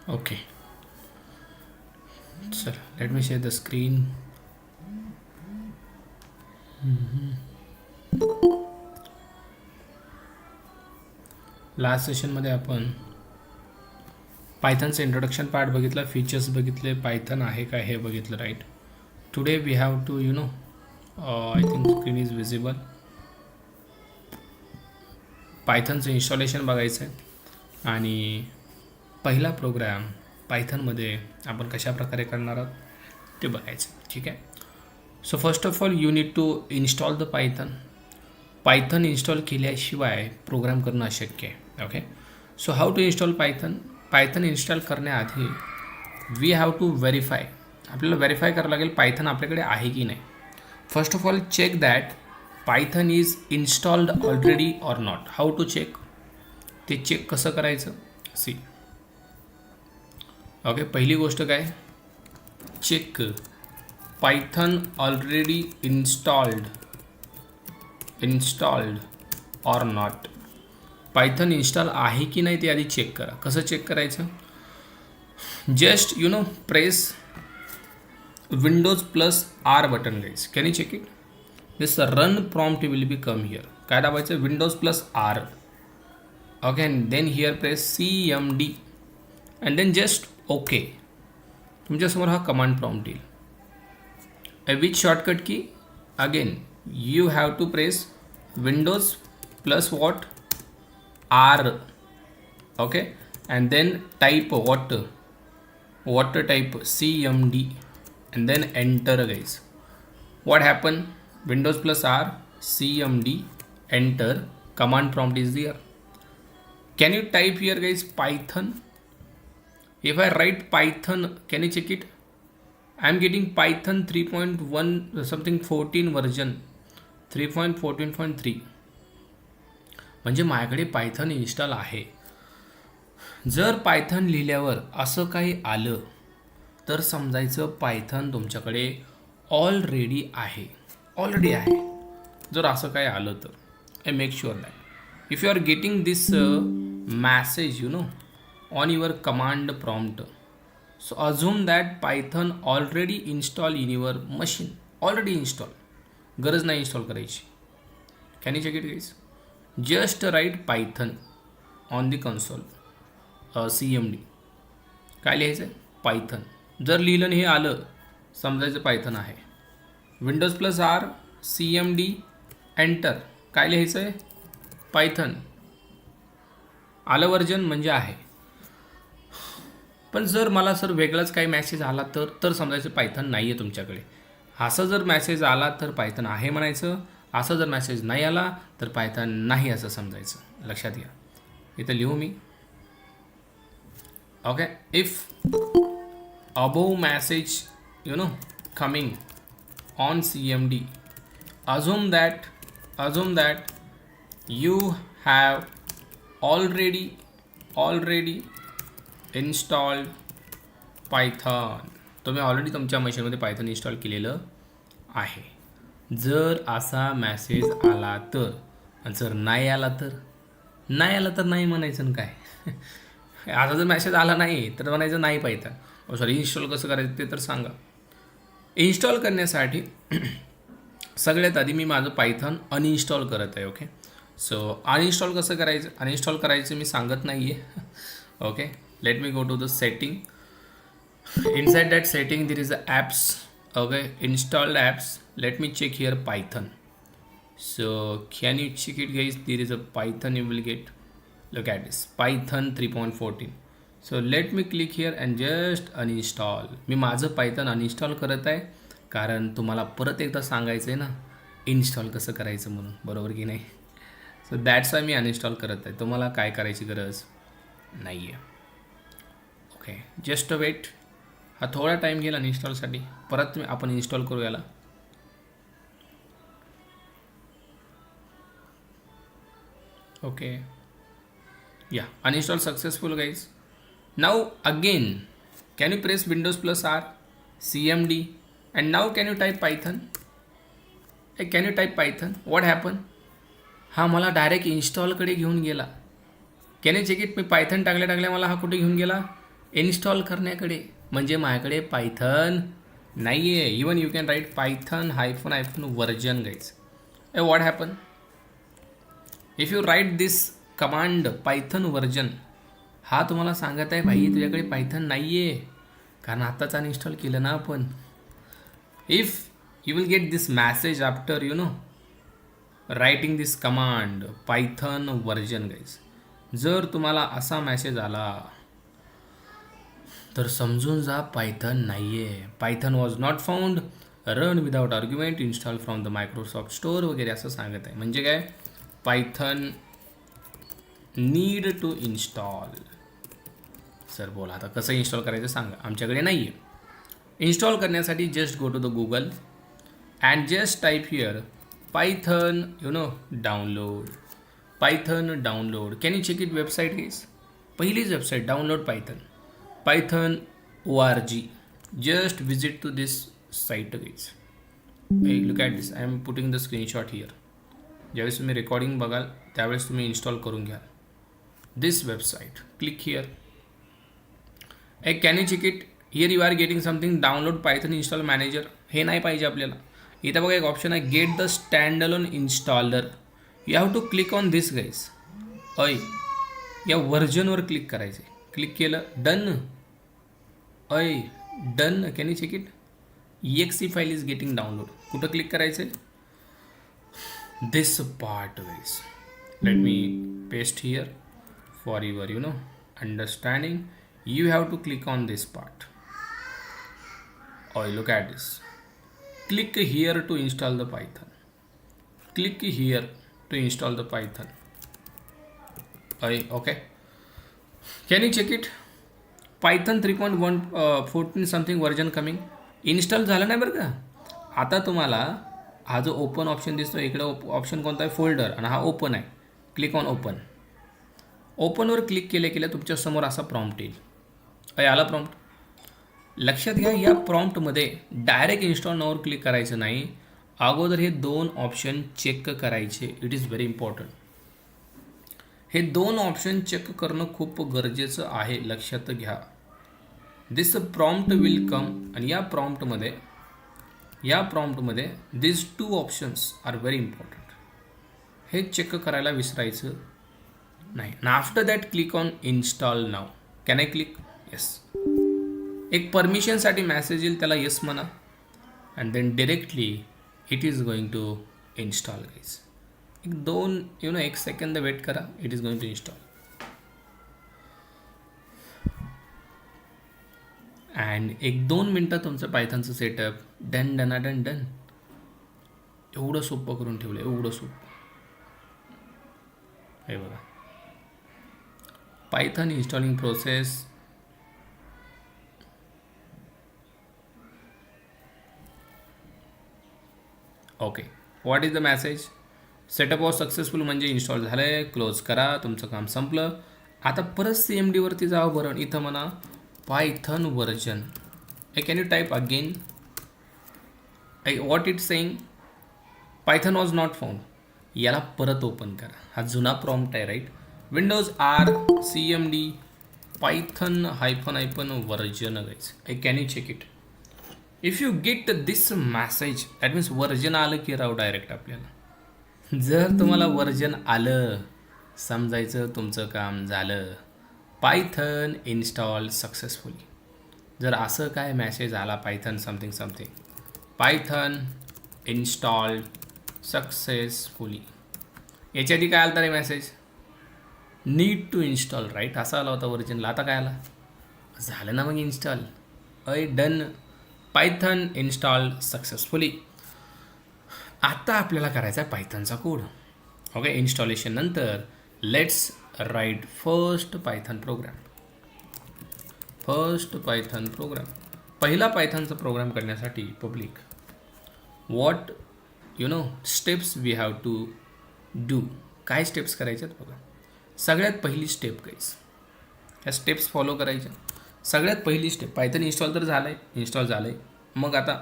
Okay, so let me share the screen. Last सेशनमध्ये आपण पायथनचं इंट्रोडक्शन पार्ट बघितलं, फीचर्स बघितले, पायथन आहे काय हे बघितलं, right. Today we have to I think screen is visible. पायथनचं इन्स्टॉलेशन बघायचं आहे आणि पहिला प्रोग्राम पायथनमध्ये आपण कशा प्रकारे करणार आहोत ते बघायचं, ठीक आहे. So first of all you need to install the Python. Python install केल्याशिवाय प्रोग्राम करणं अशक्य आहे. Okay, so how to install Python. Python install करण्याआधी वी हॅव टू व्हेरीफाय. आपल्याला व्हेरीफाय करावं लागेल पायथन आपल्याकडे आहे की नाही. First of all check that Python is installed already or not. How to check, ते चेक कसं करायचं सी. ओके, पहिली गोष्ट काय, check Python already installed or not. Python install आहे की नाही ते आधी चेक करा. कसं चेक करायचं, just press Windows+R button guys. Can you check it. This run prompt will be come here. काय दाबायचं, Windows+R. Okay, and then here press CMD and then just okay. तुमच्यासमोर हा कमांड प्रॉम्प्ट येईल. With shortcut key again you have to press Windows+what R. okay, and then type what type CMD and then enter guys. What happened, Windows+R CMD enter, command prompt is there. Can you type here guys Python. If I write Python, can you check it. I am getting Python 3.1 something 14 version 3.14.3. म्हणजे माझ्याकडे Python install आहे. जर Python लिहिल्यावर असं काही आलं तर समजायचं पायथन तुमच्याकडे ऑलरेडी आहे. जर असं काही आलं तर I make sure that if you are getting this message on your command prompt, so assume that Python already installed in your machine. Already installed, गरज नाही इन्स्टॉल करायची. Can you check it guys. Just write Python on the console CMD. काय लिहायचं आहे, Python. जर लिहिलं आणि हे आलं समजायचं पायथन आहे. Windows+R CMD enter. काय लिहायचं आहे, पायथन. आलं वर्जन म्हणजे आहे. पण जर मला सर वेगळाच काही मॅसेज आला तर समजायचं पायथन नाही आहे तुमच्याकडे. असं जर मॅसेज आला तर पायथन आहे म्हणायचं. असं जर मॅसेज नाही आला तर पायथन नाही असं समजायचं. लक्षात घ्या. इथं लिहू मी. Okay, if above message coming on CMD, assume that you have already installed Python. तुम्ही ऑलरेडी तुमच्या मशीनमध्ये पायथन इन्स्टॉल केलेलं आहे. जर असा मॅसेज आला तर, जर नाही आला तर नाही म्हणायचं ना काय. असा जर मॅसेज आला नाही तर म्हणायचं नाही पायथन. सॉरी, इन्स्टॉल कसं करायचं ते तर सांगा. इन्स्टॉल करण्यासाठी सगळ्यात आधी मी माझं पायथन अनइन्स्टॉल करत आहे. ओके, सो अनइन्स्टॉल कसं करायचं, अनइन्स्टॉल करायचं मी सांगत नाही आहे. Okay, let me go to the setting. Inside that setting there is a apps. Okay, installed apps. Let me check here Python. So can you check it guys, there is a Python you will get. Look at this, Python 3.14. So let me click here and just uninstall. मी माझं Python uninstall करत आहे कारण तुम्हाला परत एकदा सांगायचं आहे ना इन्स्टॉल कसं करायचं म्हणून, बरोबर की नाही. सो दॅट्स वाय मी अनइन्स्टॉल करत आहे. तुम्हाला काय करायची गरज नाही आहे. Okay, just wait. हा थोडा टाईम घेईल अनइन्स्टॉलसाठी. परत आपण इन्स्टॉल करू याला. ओके, या uninstall successful guys. Now again can you press Windows+R CMD and now can you type Python. Can you type Python. What happen, हा मला डायरेक्ट इन्स्टॉलकडे घेऊन गेला. Can you check it. मी पायथन टाकल्या मला हा कुठे घेऊन गेला, इन्स्टॉल करण्याकडे, म्हणजे माझ्याकडे पायथन नाही आहे. Even you can write Python hyphen version guys. What happen if you write this command Python version, हा तुम्हाला सांगत आहे भाई तुझ्याकडे पायथन नाही आहे, कारण आत्ताच अनइन्स्टॉल केलं ना आपण. If you will get this message after writing this command python version guys. जर तुम्हाला असा मेसेज आला तर समजून जा पायथन नाही आहे. Python was not found, run without argument, install from the Microsoft store वगैरे असं सांगत आहे. म्हणजे काय, Python need to install. Sir बोला आता कसं इन्स्टॉल करायचं सांगा, आमच्याकडे नाही आहे. इन्स्टॉल करण्यासाठी just go to the Google and just type here python download. python download. Can you check it website guys? पहिलीच website download python org. just visit to this site guys. Hey, look at this. I am putting the screenshot here. ज्यावेळेस तुम्ही recording बघाल त्यावेळेस तुम्ही install करून घ्या this website. click here. Hey, can you check it? Here you are getting something download python install manager. हे नाही पाहिजे आपल्याला. इथं बघा एक ऑप्शन आहे get the standalone installer. You have to click on this guys. या व्हर्जनवर क्लिक करायचं आहे. क्लिक केलं, done. Done. Can you check it? EXE file is getting download. कुठं क्लिक करायचं आहे? This part guys. Let me paste here for your understanding. You have to click on this part. Look at this. Click here to install the Python. Click here to install the Python. Okay. Can you check it? Python 3.1 something version coming. Install झालं नाही बरं का. आता तुम्हाला हा जो open option दिसतो इकडे ऑप्शन कोणता आहे, फोल्डर, आणि हा ओपन आहे. Click on open. ओपनवर क्लिक केल्या तुमच्या समोर असा प्रॉम्प्ट येईल. आला प्रॉम्प्ट. लक्षात घ्या, या प्रॉम्प्टमध्ये डायरेक्ट इन्स्टॉल नावावर क्लिक करायचं नाही. अगोदर हे दोन ऑप्शन चेक करायचे. It is very important. हे दोन ऑप्शन चेक करणं खूप गरजेचं आहे. लक्षात घ्या. दिस प्रॉम्प्ट विल कम, आणि या प्रॉम्प्टमध्ये this two options are very important. हे चेक करायला विसरायचं नाही. आणि after that click on install now. Can I click? Yes. एक परमिशनसाठी मॅसेज येईल, त्याला येस म्हणा. And then directly it is going to install guys. एक सेकंद वेट करा. It is going to install. And 1-2 मिनटं तुमचं पायथनचं सेटअप डन. एवढं सोपं करून ठेवलं, एवढं सोपं. हे बघा, Python installing process. Okay, what is the message? Setup was successful, म्हणजे इन्स्टॉल झालं आहे. क्लोज करा, तुमचं काम संपलं. आता परत CMDवरती जावं बरं. इथं म्हणा Python version. Can you type again? What it saying? Python was not found. याला परत ओपन करा. हा जुना प्रॉम्प्ट आहे right. Windows R CMD Python hyphen version guys. Can you check it? If you get this message that means version आलं की राव direct आपल्याला. जर तुम्हाला वर्जन आलं समजायचं तुमचं काम झालं. Python install successfully. जर असं काय मॅसेज आला Python something Python install successfully, याच्या आधी काय आला रे message? Need to install right, असा आला होता वर्जनला. आता काय आला? झालं ना मग install. Done. Python install successfully. आता आपल्याला करायचा आहे पायथनचा कोड. ओके, इन्स्टॉलेशन नंतर let's write first Python program. पहिला पायथनचा प्रोग्राम करण्यासाठी public what steps we have to do. काय स्टेप्स करायच्यात बघा. सगळ्यात पहिली स्टेप गाईस, ह्या स्टेप्स फॉलो करायच्या. सगळ्यात पहिली स्टेप, पायथन इन्स्टॉल तर झालं आहे. मग आता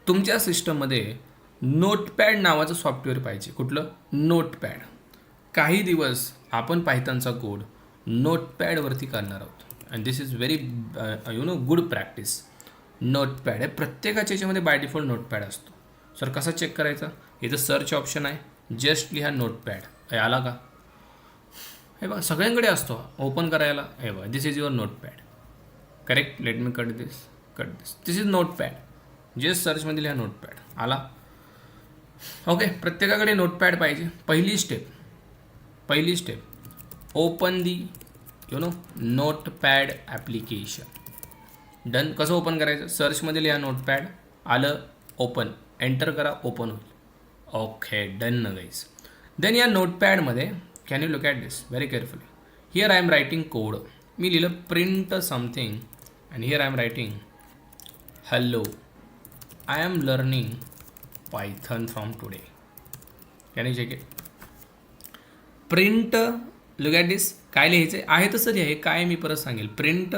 तुमच्या सिस्टममध्ये नोटपॅड नावाचं सॉफ्टवेअर पाहिजे. कुठलं? नोटपॅड. काही दिवस आपण पायथनचा कोड नोटपॅडवरती करणार आहोत. And this is very good practice. Notepad हे प्रत्येकाच्या याच्यामध्ये बाय डिफॉल्ट नोटपॅड असतो. सर कसा चेक करायचा? इथं सर्च ऑप्शन आहे, जस्ट लिहा नोटपॅड. हे आला का? हे बघा सगळ्यांकडे असतो. ओपन करायला हे बघा, this is your notepad. Correct. Let me cut this. This is notepad. Just सर्चमध्ये लिहा नोटपॅड. आला? ओके. प्रत्येकाकडे नोटपॅड पाहिजे. पहिली step open the notepad application. Done. कसं ओपन करायचं? सर्चमध्ये लिहा नोटपॅड. आलं. ओपन. एंटर करा. ओपन होईल. ओके. डन ना गाईज. देन या नोटपॅडमध्ये can you look at this very carefully. Here I am writing code. मी लिहिलं print something and here I am writing hello I am learning Python from today. Can you check it? Print. Look at this. काय लिहायचं आहे तसं लिहा. काय मी परत सांगेल. प्रिंट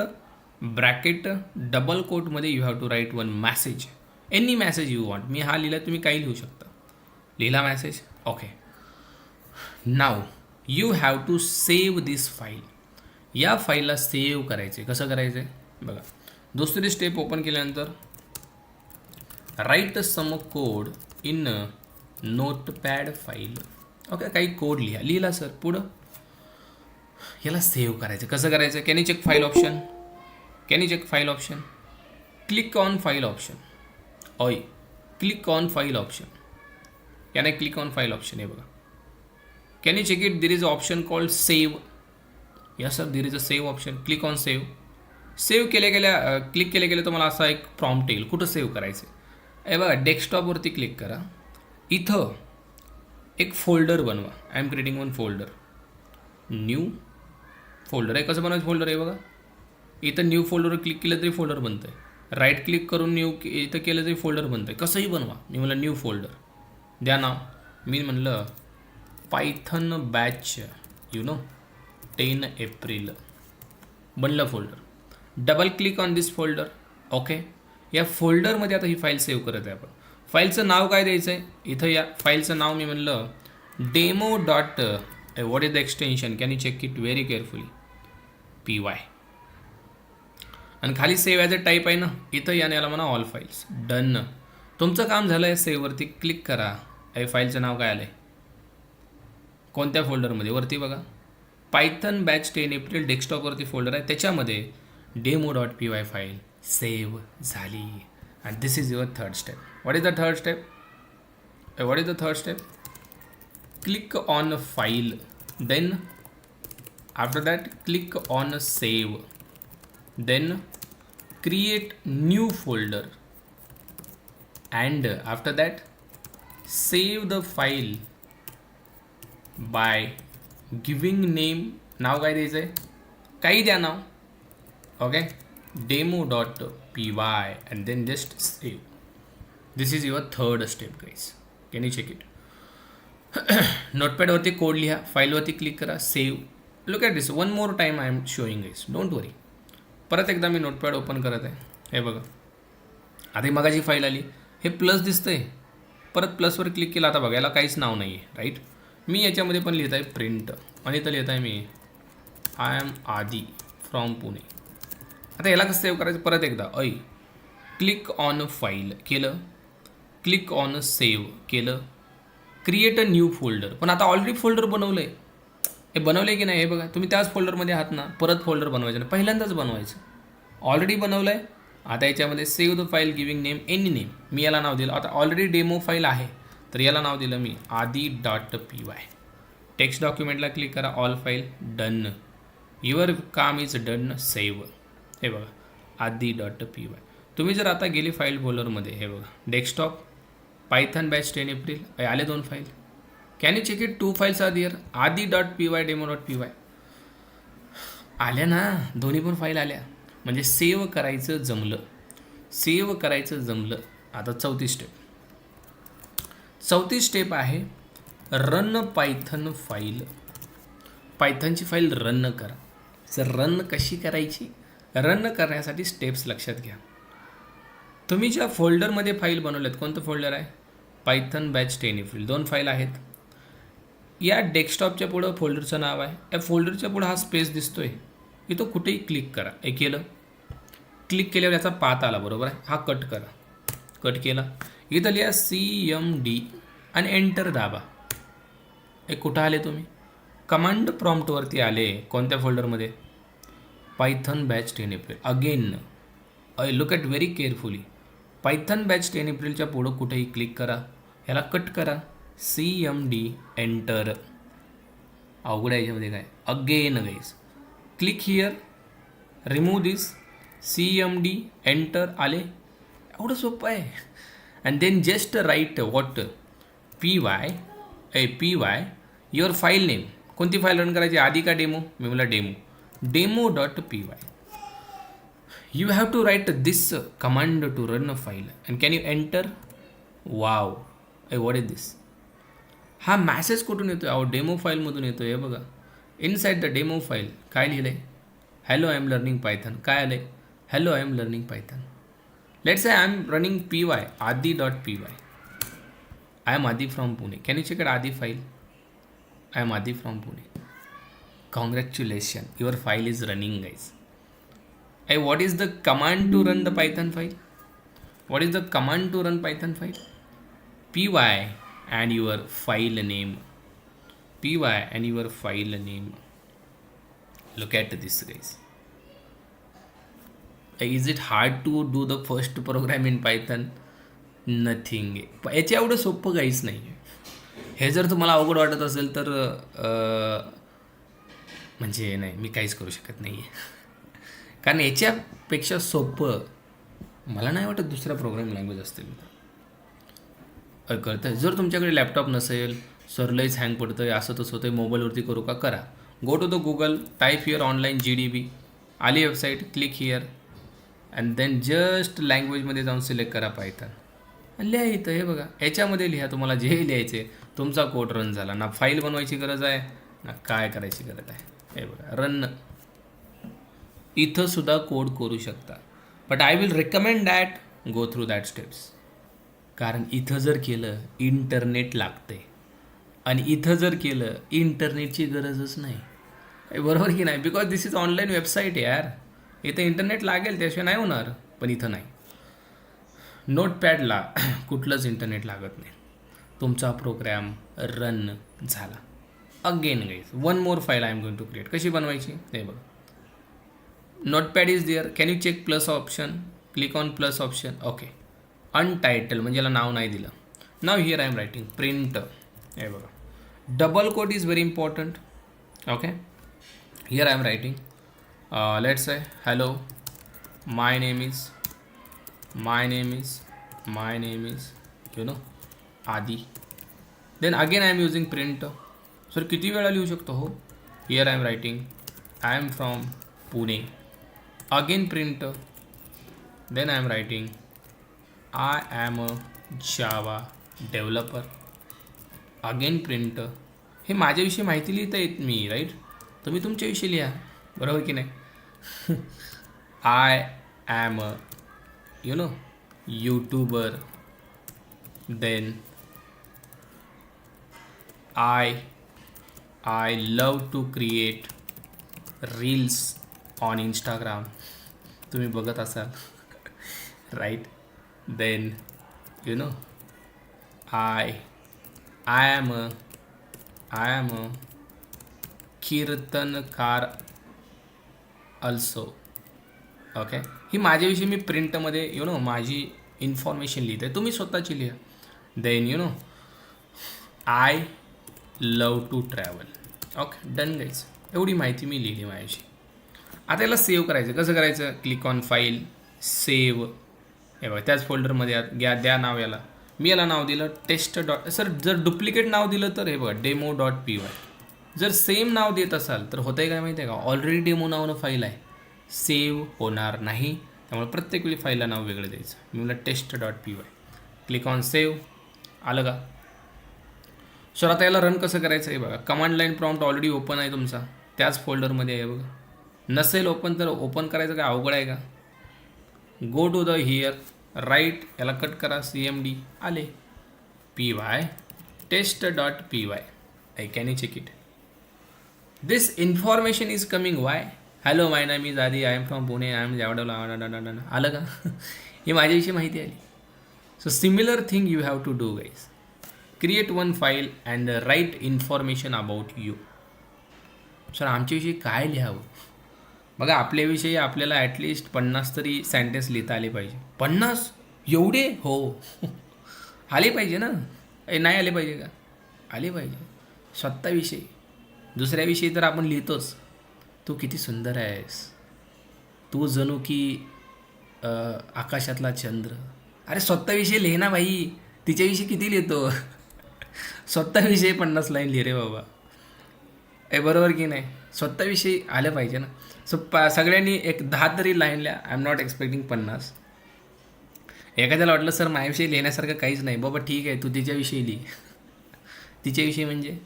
ब्रॅकेट डबल कोटमध्ये you have to write one message. Any message you want. मी हा लिहिला, तुम्ही काही लिहू शकता. लिहिला message. Okay. Now you have to save this file. या फाईलला सेव्ह करायचे. कसं करायचं आहे बघा. दुसरी स्टेप ओपन केल्यानंतर right some code in notepad file. Okay. काही कोड लिहिला सर. पुढं याला सेव्ह करायचं. कसं करायचं? Can you check file option? Click on file option. Click on file option. Can I click on file option? हे बघा. Can you check it? There is option called save. Yes sir, there is a save option. Click on save. Save click केल्या तुम्हाला असा एक prompt येईल. कुठं save करायचं? हे बघा, डेस्कटॉपवरती क्लिक करा. इथं एक फोल्डर बनवा. I am creating one folder. New folder आहे. कसं बनवायचं फोल्डर आहे बघा. इथं न्यू फोल्डरवर क्लिक केलं तरी फोल्डर बनतं आहे. राईट क्लिक करून न्यू इथं केलं तरी फोल्डर बनतं आहे. कसंही बनवा. मी म्हणलं न्यू फोल्डर द्या नाव. मी म्हणलं पायथन बॅच 10 एप्रिल. बनलं folder. Double click on this folder. Okay. या फोल्डरमध्ये आता ही फाईल सेव्ह करत आहे आपण. फाईलचं नाव काय द्यायचं आहे? इथं या फाईलचं नाव मी म्हणलं demo dot what is the extension? Can you check it very carefully? PY. आणि खाली सेव्ह ॲज अ टाईप आहे ना, इथं याने याला म्हणा ऑल फाईल्स. डन. तुमचं काम झालं आहे. सेव्हवरती क्लिक करा. हे फाईलचं नाव काय आलं आहे? कोणत्या फोल्डरमध्ये? वरती बघा. पायथन बॅच 10 एप्रिल डेस्कटॉपवरती फोल्डर आहे. त्याच्यामध्ये demo.py फाईल सेव्ह झाली. And this is your third step. What is the third step? Click on file. Then after that click on save. then create new folder and after that save the file by giving name. नाव काय द्यायचं आहे? काही द्या नाव. Okay. demo.py and then just save. this is your third step guys. can you check it? नोटपॅडवरती code लिहा. फाईलवरती click करा. Save. Look at this. One more time I am showing guys. Don't worry. परत एकदा मी notepad open करत आहे. हे बघा. आता मगाची फाईल आली. हे प्लस दिसतंय. परत प्लसवर क्लिक केलं. आता बघा याला काहीच नाव नाही आहे. राईट. मी याच्यामध्ये पण लिहित आहे प्रिंट आणि इथं लिहित आहे मी I am Aadi from Pune. आता याला कसं सेव्ह करायचं? परत एकदा क्लिक ऑन फाईल केलं. क्लिक ऑन सेव्ह केलं. Create a new folder. पण आता ऑलरेडी फोल्डर बनवलं आहे. हे बनवलं आहे की नाही? हे बघा. तुम्ही त्याच फोल्डरमध्ये आहात ना. परत फोल्डर बनवायचं नाही. पहिल्यांदाच बनवायचं. ऑलरेडी बनवलं आहे. आता याच्यामध्ये save the file giving name any name. मी याला नाव दिलं. आता ऑलरेडी डेमो फाईल आहे तर याला नाव दिलं मी आदी.py. टेक्स्ट डॉक्युमेंटला क्लिक करा. All file. डन. युअर काम इज डन. सेव्ह. हे बघा आदी.py. तुम्ही जर आता गेले फाईल फोल्डरमध्ये हे बघा डेस्कटॉप पायथन बॅच 10 एप्रिल आले 2 file. Can you check it? 2 files are there. आदी.py demo.py आल्या ना. दोन्ही पण फाईल आल्या. म्हणजे सेव्ह करायचं जमलं. आता चौथी स्टेप आहे रन पायथन फाईल. पायथनची फाईल रन करा. सर रन कशी करायची? रन करण्यासाठी स्टेप्स लक्षात घ्या. तुम्ही ज्या फोल्डरमध्ये फाईल बनवल्यात, कोणतं फोल्डर आहे? Python batch 10 April. 2 फाईल आहेत. या डेस्कटॉपच्या पुढं फोल्डरचं नाव आहे. या फोल्डरच्या पुढं हा स्पेस दिसतोय. इथं कुठेही क्लिक करा. हे केलं, क्लिक केल्यावर याचा पाथ आला, बरोबर आहे. हा कट करा, कट केला. इथं लिहा CMD आणि एंटर दाबा. हे कुठं आले तुम्ही? कमांड प्रॉम्प्टवरती आले. कोणत्या फोल्डरमध्ये? Python batch 10 April. Again look at very carefully. Python batch 10 एप्रिलच्या पुढं कुठेही क्लिक करा, ह्याला कट करा, CMD एंटर. अवघड आहे याच्यामध्ये काय? Again guys click here, remove this, CMD enter. आले? एवढं सोपं आहे. And then just write what PY your file name. कोणती फाईल रन करायची, आधी का डेमो? मी मला demo.py. You have to write this command to run a file and can you enter? Wow, what is this? हा message कुठून येतोय? अहो demo फाईलमधून येतोय. हे बघा, इनसाइड द डेमो फाईल काय लिहिलं आहे? Hello I am learning Python. काय आलं आहे? Hello I am learning Python. Let's say I am running PY adi.py. I am Aadi from Pune. Can you check it Aadi file? I am Aadi from Pune. Congratulations, your file is running, guys. Hey, what is the command to run the Python file? What is the command to run Python file? Py and your file name. Py and your file name. Look at this, guys. Is it hard to do the first program in Python? Nothing. याच्या एवढं सोपं काहीच नाही आहे. हे जर तुम्हाला अवघड वाटत असेल तर म्हणजे नाही, मी काहीच करू शकत नाही आहे. कारण याच्यापेक्षा सोपं मला नाही वाटत दुसरा प्रोग्रामिंग लँग्वेज असतील. कळतं. जर तुमच्याकडे लॅपटॉप नसेल, सरलईच हँग पडतं आहे, असं तसं होतं आहे, मोबाईलवरती करू का? करा. Go to the Google, type here online GDB. आली website, click here and then just लँग्वेजमध्ये जाऊन सिलेक्ट करा पायथन आणि लिहा इथं. हे बघा, याच्यामध्ये लिहा तुम्हाला जे लिहायचे. तुमचा कोड रन झाला. ना फाईल बनवायची गरज आहे ना काय करायची गरज आहे. हे बघा, रन. इथं सुद्धा कोड करू शकता. But I will recommend that go through that steps. कारण इथं जर केलं इंटरनेट लागते आणि इथं जर केलं इंटरनेटची गरजच नाही. बरोबर की नाही? Because this is online website यार. इथं इंटरनेट लागेल, त्याशिवाय नाही होणार. पण इथं नाही. नोटपॅडला कुठलंच इंटरनेट लागत नाही. तुमचा प्रोग्राम रन झाला. Again guys, one more file I am going to create. कशी बनवायची हे बघा. Notepad is there. Can you check plus option? Click on plus option. Okay. Untitled म्हणजे याला नाव नाही दिलं. Now here I am writing print. हे बघा, double quote is very important. Okay, here I am writing let's say hello my name is you know Aadi. Then again I am using print. Sir किती वेळा लिहू शकतो? हो. Here I am writing I am from Pune. Again print. Then I am writing I am a Java developer. Again print. हे माझ्याविषयी माहिती लिहिता येत मी, राईट? तुम्ही तुमच्याविषयी लिहा, बरोबर की नाही? I am a you know YouTuber. Then I love to create reels on Instagram. तुम्ही बघत असाल, right? Then you know I am a कीर्तनकार अल्सो. ओके. ही माझ्याविषयी मी प्रिंटमध्ये यू नो माझी इन्फॉर्मेशन लिहिते. तुम्ही स्वतःची लिहा. Then you know I love to travel. Okay, done guys. एवढी माहिती मी लिहिली माझ्याशी. आता याला सेव्ह करायचं. कसं करायचं? Click on file, save. हे बघा, त्याच फोल्डरमध्ये द्या नाव याला. मी याला नाव दिलं टेस्ट डॉट. सर जर डुप्लिकेट नाव दिलं तर हे बघा demo.py. जर सेम नाव देत असाल तर होतं आहे काय माहिती आहे का? ऑलरेडी डेमो नावानं फाईल आहे, सेव्ह होणार नाही. त्यामुळे प्रत्येक वेळी फाईलला नाव वेगळं द्यायचं. मी मला टेस्ट.py. Click on save. आलं का? सर आता याला रन कसं करायचं आहे बघा. Command line prompt already open आहे तुमचा, त्याच फोल्डरमध्ये आहे बघा. नसेल ओपन तर ओपन करायचं काय अवघड आहे का? Go to the here, right, याला कट करा, CMD. आले PY test. Can you check it? This information is coming why? Hello my name is Aadi, I am from Pune, I am जावडला. आलं का? हे माझ्याविषयी माहिती आली. So similar thing you have to do guys. Create one file and write information about you. Sir आमच्याविषयी काय लिहावं? बघा, आपल्याविषयी आपल्याला ॲटलिस्ट 50 तरी सेंटेन्स लिहिता आले पाहिजे. 50 एवढे? हो. आले पाहिजे ना. नाही आले पाहिजे का? आले पाहिजे. स्वतःविषयी, दुसऱ्याविषयी तर आपण लिहितोच. तू किती सुंदर आहेस, तू जणू की आकाशातला चंद्र. अरे स्वतःविषयी लिहि ना भाई. तिच्याविषयी किती लिहितो? स्वतःविषयी 50 लाईन लिहि रे बाबा. बरोबर की नाही? स्वतःविषयी आलं पाहिजे ना. सो सगळ्यांनी एक 10 तरी लाईन लिहा. I am not expecting 50. एखाद्याला वाटलं सर माझ्याविषयी लिहिण्यासारखं काहीच नाही, बाबा ठीक आहे, तू तिच्याविषयी लिहि. तिच्याविषयी म्हणजे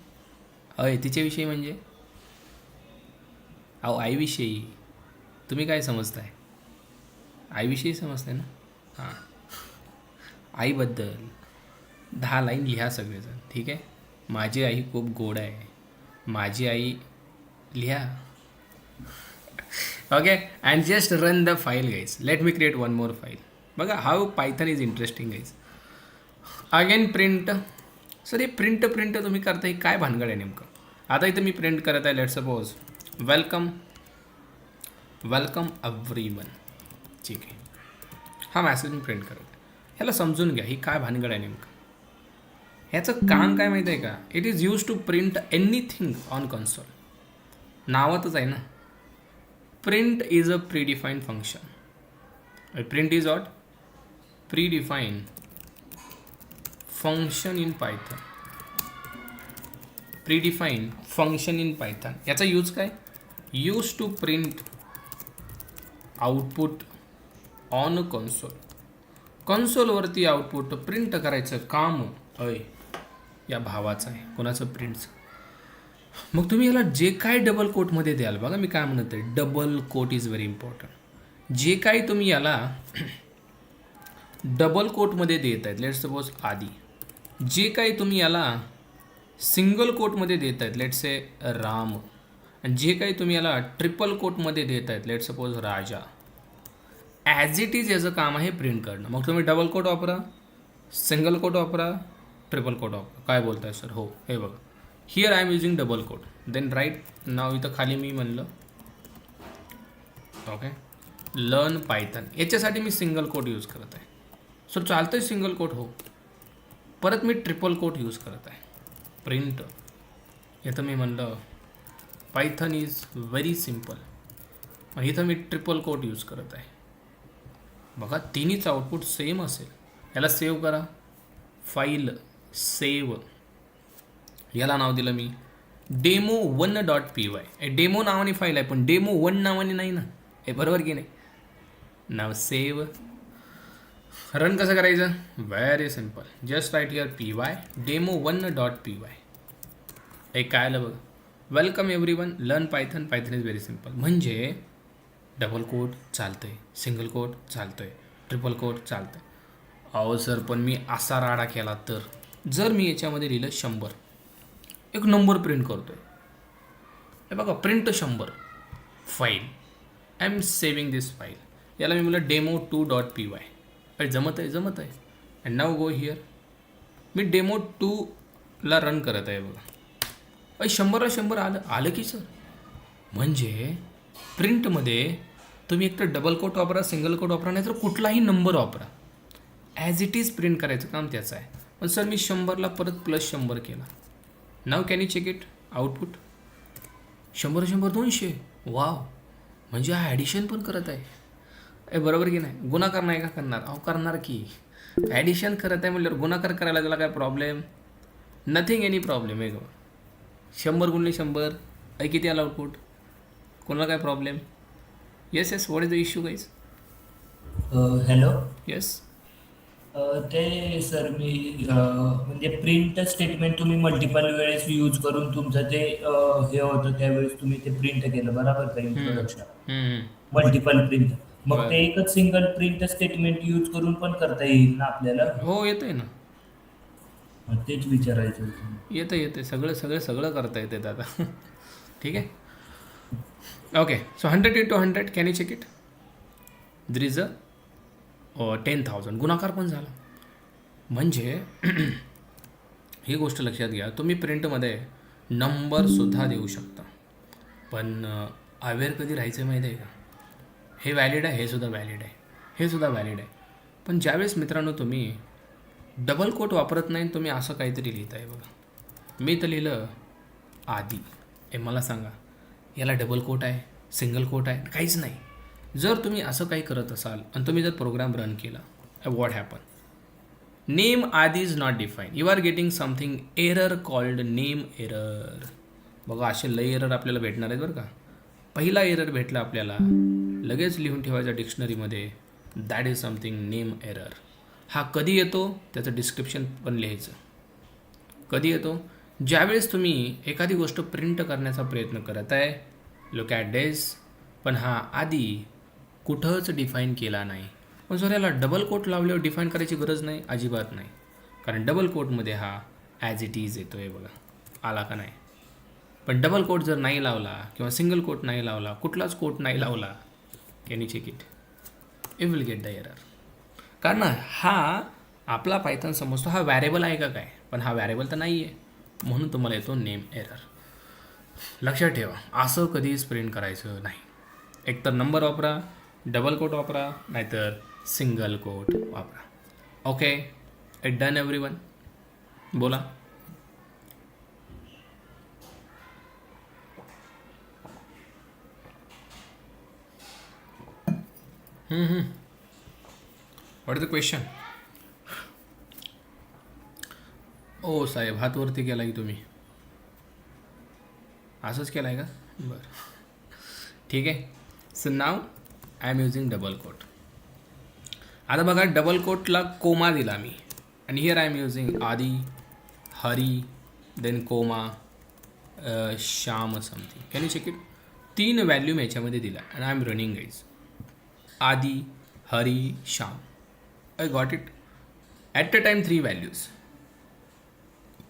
तिच्याविषयी म्हणजे अहो आईविषयी. तुम्ही काय समजताय? आईविषयी समजताय ना? हां, आईबद्दल 10 लाईन लिहा सगळेजण. ठीक आहे. माझी आई खूप गोड आहे. माझी आई लिहा. Okay. And just run the file guys. Let me create one more file. बघा how Python is interesting guys. Again print. Sir हे प्रिंट तुम्ही करताय, काय भानगड आहे नेमकं? आता इथं मी प्रिंट करत आहे, लेट सपोज वेलकम एव्हरीवन. ठीक आहे. हा मॅसेज मी प्रिंट करत आहे. ह्याला समजून घ्या, ही काय भानगड आहे नेमकं. ह्याचं काम काय माहिती आहे का? It is use to print anything on console. नावातच आहे ना. Print is a predefined function. Print is what? Predefined function in Python. Predefined function in Python. याचा यूज काय? Use to print output on console. कन्सोलवरती output print करायचं काम या भावाचं आहे. कोणाचं? प्रिंटचं. मग तुम्ही याला जे काय डबल कोटमध्ये द्याल, बघा मी काय म्हणत आहे, double quote is very important. जे काही तुम्ही याला डबल कोटमध्ये देत आहेत, लेट सपोज आदी. जे काही तुम्ही याला सिंगल कोटमध्ये देत आहेत, लेट से राम. आणि जे काही तुम्ही याला ट्रिपल कोटमध्ये देत आहेत, let suppose Raja. As it is याचं काम आहे प्रिंट करणं. मग तुम्ही डबल कोट वापरा, सिंगल कोट वापरा, ट्रिपल कोट वापरा. काय बोलताय सर? हो, हे बघा. Here I am using double quote. Then write नाव इथं खाली मी म्हणलं ओके लर्न पायथन. याच्यासाठी मी सिंगल कोट यूज करत आहे. सर चालतं सिंगल कोट? हो. परत मी ट्रिपल कोट यूज करत आहे. प्रिंट. इथं मी म्हणलं पायथन इज व्हेरी सिम्पल. मग इथं मी ट्रिपल कोट यूज करत आहे. बघा तिन्हीच आउटपुट सेम असेल. याला सेव्ह करा. File save. याला नाव दिलं मी demo1.py. डेमो नावाने फाईल आहे, पण demo1 नावाने नाही ना. हे बरोबर की नाही? नाव सेव्ह. रन कसं करायचं? Very simple. Just write here py demo1.py. एक काय आलं बघ, welcome everyone learn Python. Python is very simple. म्हणजे डबल कोट चालतंय, सिंगल कोट चालतंय, ट्रिपल कोट चालतंय. अहो सर पण मी असा राडा केला तर, जर मी याच्यामध्ये लिहिलं 100, एक नंबर प्रिंट करतोय. हे बघा print 100 file. I am saving this file. याला मी म्हटलं demo2.py. जमत आहे. And now go here. मी demo2ला रन करत आहे बघा. 100ला 100 आलं की सर. म्हणजे प्रिंटमध्ये तुम्ही एक तर डबल कोट वापरा, सिंगल कोट वापरा, नाही तर कुठलाही नंबर वापरा. ॲज इट इज प्रिंट करायचं काम त्याचं आहे. पण सर मी 100ला परत +100 केला. Now can you check it output? 100 200. Wow. म्हणजे हा ॲडिशन पण करत आहे. बरोबर की नाही? गुणाकार नाही का करणार? अहो करणार की. ॲडिशन करत आहे म्हटल्यावर गुणाकार करायला त्याला काय प्रॉब्लेम? नथिंग एनी प्रॉब्लेम आहे. 100 गुणले 100 किती आला आउटपुट? कोणाला काय problem? Yes what is the issue guys? Hello. Yes. ते सर मी म्हणजे प्रिंट स्टेटमेंट तुम्ही मल्टिपल वेळेस यूज करून तुमचं ते हे होतं त्यावेळेस तुम्ही ते प्रिंट केलं बरोबर का? Introduction multiple print. मग ते एकच सिंगल प्रिंट स्टेटमेंट यूज करून पण करता येईल ना आपल्याला? हो येतंय ना. तेच विचारायचं होतं. येतं सगळं करता येते दादा. ठीक आहे. Okay, so 100 into 100, can you check it? There is a 10,000. गुणाकार पण झाला. म्हणजे ही गोष्ट लक्षात घ्या, तुम्ही प्रिंटमध्ये नंबरसुद्धा देऊ शकता. पण अवेअर कधी राहायचं माहिती आहे का? हे व्हॅलिड आहे, हे सुद्धा व्हॅलिड आहे, हे सुद्धा व्हॅलिड आहे. पण ज्यावेळेस मित्रांनो तुम्ही डबल कोट वापरत नाही, तुम्ही असं काहीतरी लिहित आहे बघा. मी तर लिहिलं आधी. हे मला सांगा, याला डबल कोट आहे, सिंगल कोट आहे? काहीच नाही. जर तुम्ही असं काही करत असाल आणि तुम्ही जर प्रोग्राम रन केला, व्हॉट हॅपन? नेम आधी is not define. You are getting something error called name error. बघा, असे लई एरर आपल्याला भेटणार आहेत बरं का. पहिला एरर भेटला आपल्याला, लगेच लिहून ठेवायचा डिक्शनरीमध्ये, that is something name error. हा कधी येतो त्याचं डिस्क्रिप्शन पण लिहायचं. कधी येतो? ज्यावेळेस तुम्ही एखादी गोष्ट प्रिंट करण्याचा प्रयत्न करत आहे, लुक ॲट दिस, पण हा आधी कुठंच डिफाईन केला नाही. पण जर याला डबल कोट लावल्यावर डिफाईन करायची गरज नाही, अजिबात नाही. कारण डबल कोटमध्ये हा ॲज इट इज येतो आहे बघा. आला का नाही? पण डबल कोट जर नाही लावला किंवा सिंगल कोट नाही लावला, कुठलाच कोट नाही लावला, can you check it? You will get the error. कारण हा आपला पायथन समजतो हा व्हॅरिएबल आहे का काय, पण हा व्हॅरिएबल तर नाही आहे, म्हणून तुम्हाला येतो नेम एरर. लक्षात ठेवा, असं कधीच प्रिंट करायचं नाही. एकतर नंबर वापरा, डबल कोट वापरा, नाहीतर सिंगल कोट वापरा. Okay, it done everyone? बोला. What is the question? ओ साहेब, हात वरती केला की तुम्ही? असंच केला आहे का? बरं, ठीक आहे. So now I am using double quote. आता बघा, डबल कोटला कोमा दिला मी, आणि here I am using Aadi, Hari, then comma, Shyam something. Can you check it? 3 value मी याच्यामध्ये दिला, and I am running guys. Aadi, Hari, Shyam. I got it. At a time 3 values.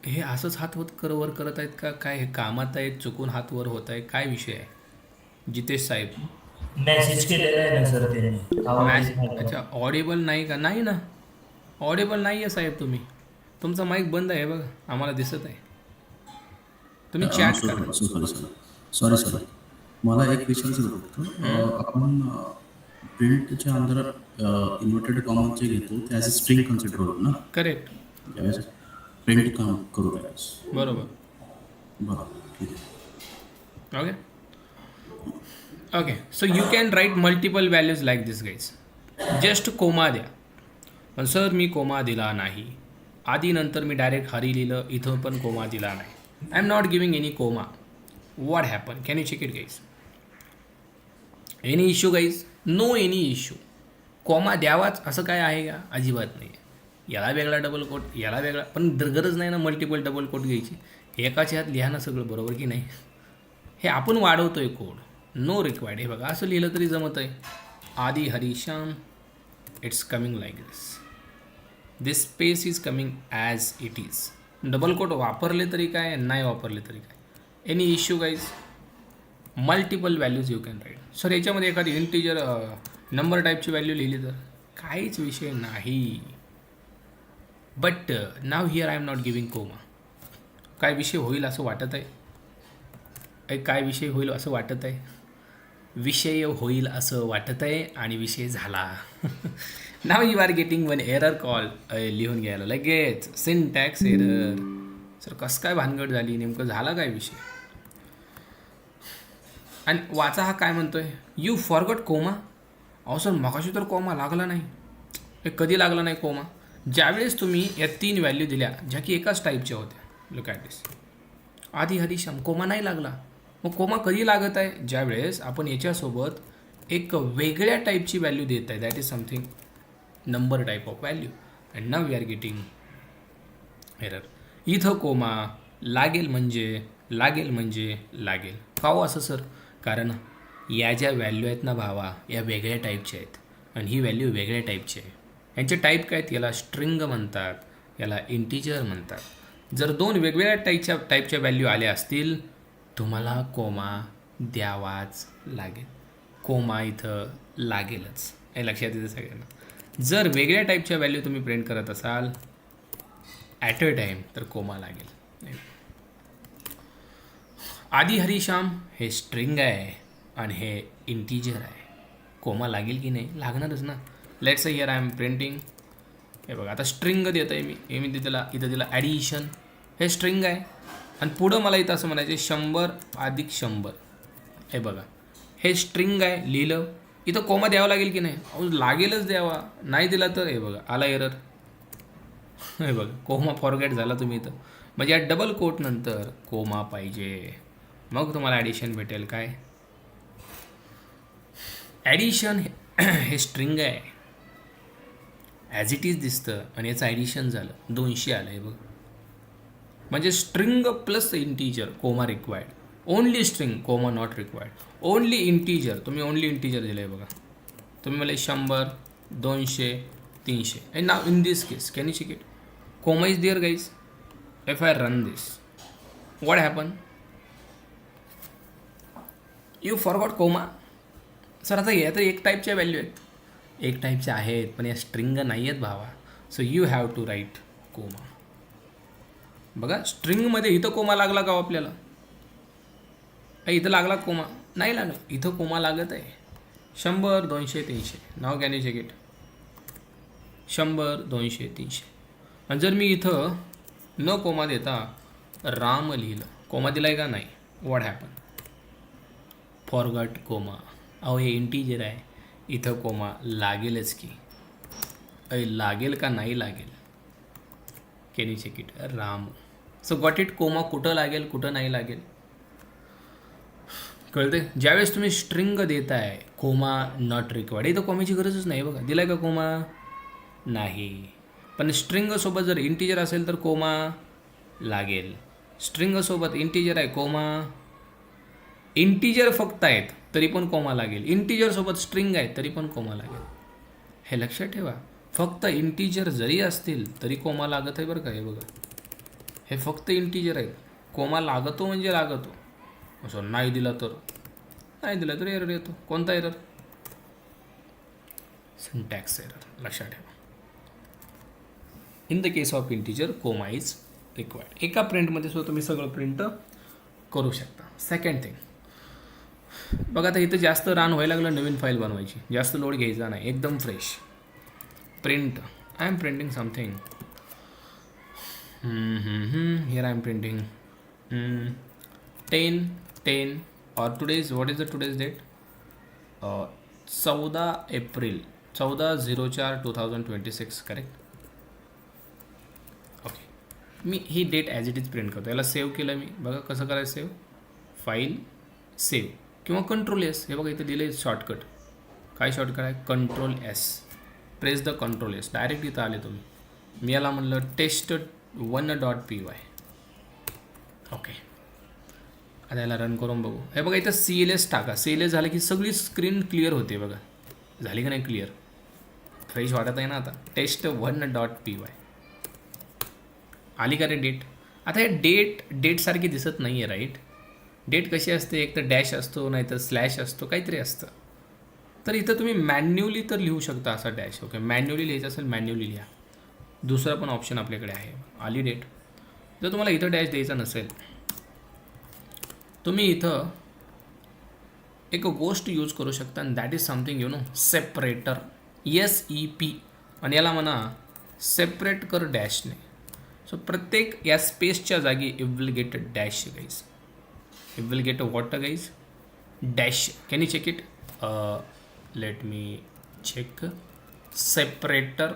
हे असंच हात वर करत आहेत का काय? हे कामात आहेत, चुकून हात वर होत आहे, काय विषय आहे? जितेश साहेब, मेसेज केलेला आहे ना सर त्यांनी. अच्छा, ऑडिबल नाही का? नाही ना, ऑडिबल नाही आहे साहेब. तुम्ही, तुमचा माईक बंद आहे बघा, आम्हाला दिसत आहे. तुम्ही चॅट करा. सॉरी, मला एक विचारायचं होतं. आपण प्रिंटच्या अंदर इन्व्हर्टेड कॉमाचे घेतो, ते ॲज अ स्ट्रिंग कन्सिडर होतो ना? करेक्ट. ज्यावेळेस प्रिंट करू त्यावेळेस. बरोबर. ठीक आहे. Okay, okay. So you can write multiple values like this guys. Just comma द्या. पण सर मी कोमा दिला नाही. आधी नंतर मी डायरेक्ट हरी लिहिलं, इथं पण कोमा दिला नाही. I am not giving any comma. What happen? Can you check it guys? Any issue guys? No any issue. Comma द्यावाच असं काय आहे का? अजिबात नाही. याला वेगळा डबल कोट, याला वेगळा, पण गरज नाही ना मल्टिपल डबल कोट घ्यायची. एकाच्या हात लिहा ना सगळं, बरोबर की नाही? हे आपण वाढवतोय कोड, नो रिक्वायर्ड. हे बघा, असं लिहिलं तरी जमत आहे. Aadi, Hari, Shyam. It's coming like this. This space is coming as it is. Double quote वापरले तरी काय, नाही वापरले तरी काय. Any issue guys? Multiple values you can write. Sir याच्यामध्ये एखादी इंटिजर नंबर टाईपची व्हॅल्यू लिहिली तर काहीच विषय नाही. But now here I am not giving comma. काय विषय होईल असं वाटत आहे? काय विषय होईल असं वाटत आहे? विषय होईल असं वाटत आहे आणि विषय झाला. Now you are getting one error call. लिहून घ्यायला लगेच सिंटॅक्स एरर. सर कसं काय भानगड झाली, नेमकं झाला काय विषय? आणि वाचा, हा काय म्हणतोय? You forgot comma. अहो सर मगाशी तर कोमा लागला नाही. हे कधी लागला नाही कोमा? ज्यावेळेस तुम्ही या 3 व्हॅल्यू दिल्या, ज्या की एकाच टाईपच्या होत्या. लुक ॲट दिस. आधी, हरी, श्याम. कोमा नाही लागला. मग कोमा कधी लागत आहे? ज्यावेळेस आपण याच्यासोबत एक वेगळ्या टाईपची व्हॅल्यू देत आहे, that is something number type of value. And now we are getting error. इथं कोमा लागेल म्हणजे लागेल. का हो असं सर? कारण या ज्या व्हॅल्यू आहेत ना भावा, या वेगळ्या टाईपच्या आहेत, आणि ही व्हॅल्यू वेगळ्या टाईपची आहे. यांचे टाईप काय आहेत? याला स्ट्रिंग म्हणतात, याला इंटिजर म्हणतात. जर 2 वेगवेगळ्या टाईपच्या व्हॅल्यू आल्या असतील, तुम्हाला कोमा द्यावाच लागेल. कोमा इथं लागेलच, हे लक्षात येतं सगळ्यांना. जर वेगळ्या टाईपच्या व्हॅल्यू तुम्ही प्रिंट करत असाल ॲट अ टाईम तर कोमा लागेल. आदी हरिश्याम हे स्ट्रिंग आहे आणि हे इंटीजर आहे. कोमा लागेल की नाही? लागणारच ना. Let's say here I am printing. हे बघा आता स्ट्रिंग देत आहे मी इथं दिला ॲडिशन. हे स्ट्रिंग आहे आणि पुढं मला इथं असं म्हणायचं 100 अधिक 100. हे बघा हे स्ट्रिंग आहे, लिहिलं. इथं कोमा द्यावा लागेल की नाही? अहो लागेलच द्यावा. नाही दिला तर हे बघा आला एरर. हे बघा कोमा फॉरगेट झाला तुम्ही इथं. म्हणजे या डबल कोट नंतर कोमा पाहिजे, मग तुम्हाला ॲडिशन भेटेल. काय ॲडिशन हे स्ट्रिंग आहे, ॲज इट इज दिसतं आणि याचं ॲडिशन झालं 200 आलं. हे बघ म्हणजे string plus integer comma required. Only string comma not required. Only integer तुम्ही ओनली इंटीजर दिलं आहे बघा. तुम्ही मला 100 200 300 and now in this case can you check it? Comma is there guys. If I run this, what happen? You forgot comma. Sir आता या तर एक टाईपच्या व्हॅल्यू आहेत, एक टाईपच्या आहेत पण या स्ट्रिंग नाही आहेत भावा. So you have to write comma. बघा स्ट्रिंगमध्ये इथं कोमा लागला का आपल्याला? इथं लागला कोमा? नाही लागला. इथं कोमा लागत आहे. 100 200 300. नाव कॅन यू चेक इट? 100 200 300. आणि जर मी इथं न कोमा देता राम लिहिलं, कोमा दिलाय का नाही? What happen? Forgot comma. अहो हे इंटीजर आहे, इथं कोमा लागेलच की. लागेल का नाही लागेल? Can you check it? Ram. So got it. Comma कुठं लागेल कुठं नाही लागेल कळते. ज्यावेळेस तुम्ही स्ट्रिंग देताय कोमा नॉट रिक्वायर्ड, इथं कोमाची गरजच नाही. बघा दिलाय का कोमा? नाही. पण स्ट्रिंगसोबत जर इंटीजर असेल तर कोमा लागेल. स्ट्रिंगसोबत इंटीजर आहे कोमा, इंटीजर फक्त आहेत तरी पण कोमा लागेल. इंटीजरसोबत स्ट्रिंग आहे तरी पण कोमा लागेल. हे लक्षात ठेवा. फक्त इंटीजर जरी असतील तरी कोमा लागत आहे बरं का. हे बघा हे फक्त इंटीजर आहेत, कोमा लागतो म्हणजे लागतो. असं नाही दिला तर एरर येतो. कोणता एरर? Syntax error. लक्षात ठेवा. In the case of integer comma is required. एका प्रिंटमध्ये सुद्धा तुम्ही सगळं प्रिंट करू शकता. सेकंड थिंग बघा आता इथं जास्त रान व्हायला लागलं, नवीन फाईल बनवायची, जास्त लोड घ्यायचा नाही, एकदम fresh print. I am printing something. Here I am printing 10 और today's what is the today's date? 14 April 14/04/2026 correct. Okay मी ही date as it is print करतो. याला सेव्ह केलं मी. बघा कसं करायचं सेव्ह? फाईल सेव्ह किंवा कंट्रोल S. हे बघा इथे दिले शॉर्टकट. काय शॉर्टकट आहे? Control S. Press the control S. Direct इथं आले तुम्ही. मी याला म्हणलं test1.py. ओके आता याला रन करून बघू. हे बघा इथं CLS टाका. CLS झालं की सगळी स्क्रीन क्लिअर होते. बघा झाली का नाही क्लिअर? फ्रेश वाटत आहे ना आता. test1.py आली का रे डेट? आता हे डेटसारखी दिसत नाही आहे राईट. डेट कशी असते? एक तर डॅश असतो, नाहीतर स्लॅश असतो, काहीतरी असतं. तर इथं तुम्ही मॅन्युअली तर लिहू शकता असा डॅश. ओके मॅन्युअली लिहायचं असेल मॅन्युअली लिहा. दुसरा पण ऑप्शन आपल्याकडे आहे. आली डेट. जर तुम्हाला इथं डॅश द्यायचा नसेल तुम्ही इथं एक गोष्ट यूज करू शकता आणि that is something separator. SEP आणि याला म्हणा सेपरेट कर डॅशने. सो प्रत्येक या स्पेसच्या जागी it will get a dash guys. It will get a what guys? Dash. Can you check it? Let me check. Separator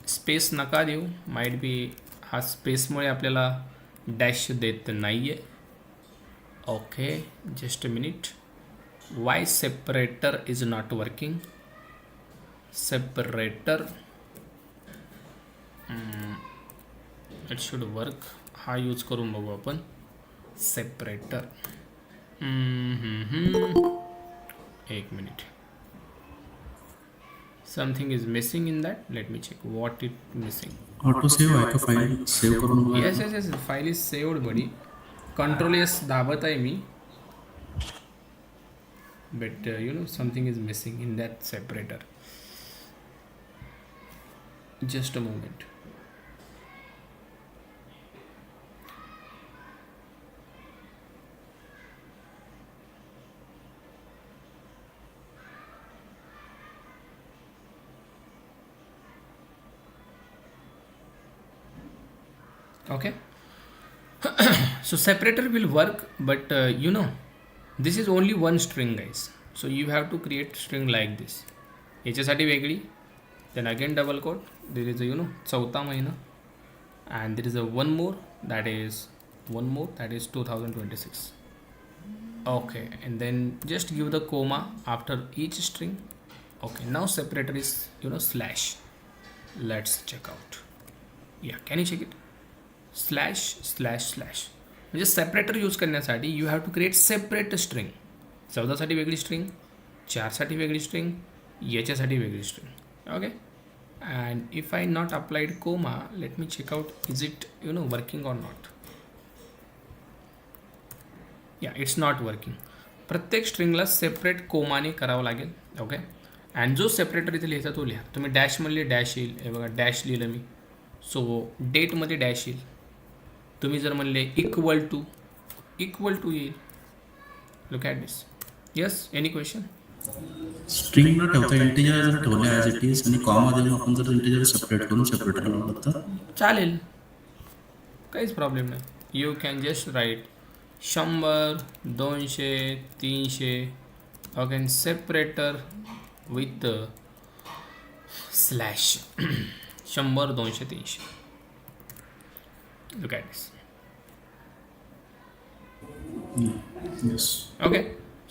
space नका देऊ. माइट बी हा स्पेसमुळे आपल्याला डॅश देत नाही आहे. Okay just a minute. Why separator is not working? Separator it should work. हा use करून बघू आपण. सेपरेटर एक मिनिट. Something is missing in that. Let me check what it missing. Auto save आहे का फाईल? सेव्ह करून बघा. Yes file is saved buddy. Control S दाबत आहे मी, but something is missing in that separator. Just a moment. Okay. So separator will work, but this is only one string, guys. So you have to create string like this. याच्यासाठी वेगळी, then again double quote, there is a चौथा महिना, and there is a one more that is 2026. Okay, and then just give the comma after each string. Okay, now separator is slash. Let's check out. Yeah, can you check it? Slash slash slash म्हणजे separator use करण्यासाठी you have to create separate string. 14साठी वेगळी string, 4साठी वेगळी string, याच्यासाठी वेगळी string. Okay. And if I not applied comma, let me check out is it working or not. Yeah, it's not working. प्रत्येक स्ट्रिंगला separate कोमाने करावं लागेल. ओके. अँड जो सेपरेटर इथे लिहायचा तो लिहा. तुम्ही डॅश म्हणले डॅश येईल. हे बघा, डॅश लिहिलं मी. सो डेटमध्ये डॅश येईल. तुम्ही जर म्हणले इक्वल टू येईल. Look at this. Yes, any question? String न ठेवता इंटिजर जर ठेवले ॲज इट इज आणि कॉमा देऊन आपण जर इंटिजर सेपरेट करून सेपरेटर लावलं तर चालेल, काहीच प्रॉब्लेम नाही. You can just write 100, 200, 300. Okay. Separator with slash 100, 200, 300. Look at this. Yes. Okay.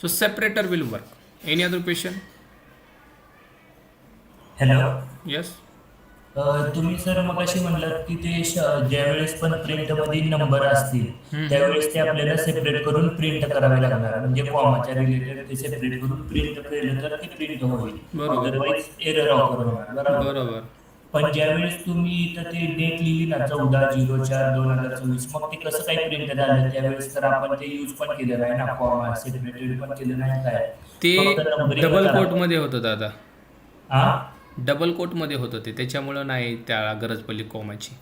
So separator will work. Any other question? Hello. Yes. तुम्ही सर मगाशी म्हणलात की ते ज्यावेळेस पण प्रिंटमध्ये नंबर असतील त्यावेळेस ते आपल्याला सेपरेट करून प्रिंट करावे लागणार, म्हणजे कॉमाच्या रिलेटेड ते सेपरेट करून प्रिंट केलं तर ते प्रिंट होईल. बरोबर. अदरवाईज एरर ऑफर होणार. बरोबर. पण ज्यावेळेस तुम्ही इथं ते डेट लिहिली ना 14/04/2024, मग ते कसं काय प्रिंट झालं त्यावेळेस? तर आपण ते यूज पण केलं नाही ना, कॉमा सेपरेटेड पण केलं नाही काय, ते फक्त numbering डबल करा. कोट मध्ये होतं दादा. हा, डबल कोट मध्ये होतं ते, त्याच्यामुळं नाही त्याला गरज पडली कॉमाची.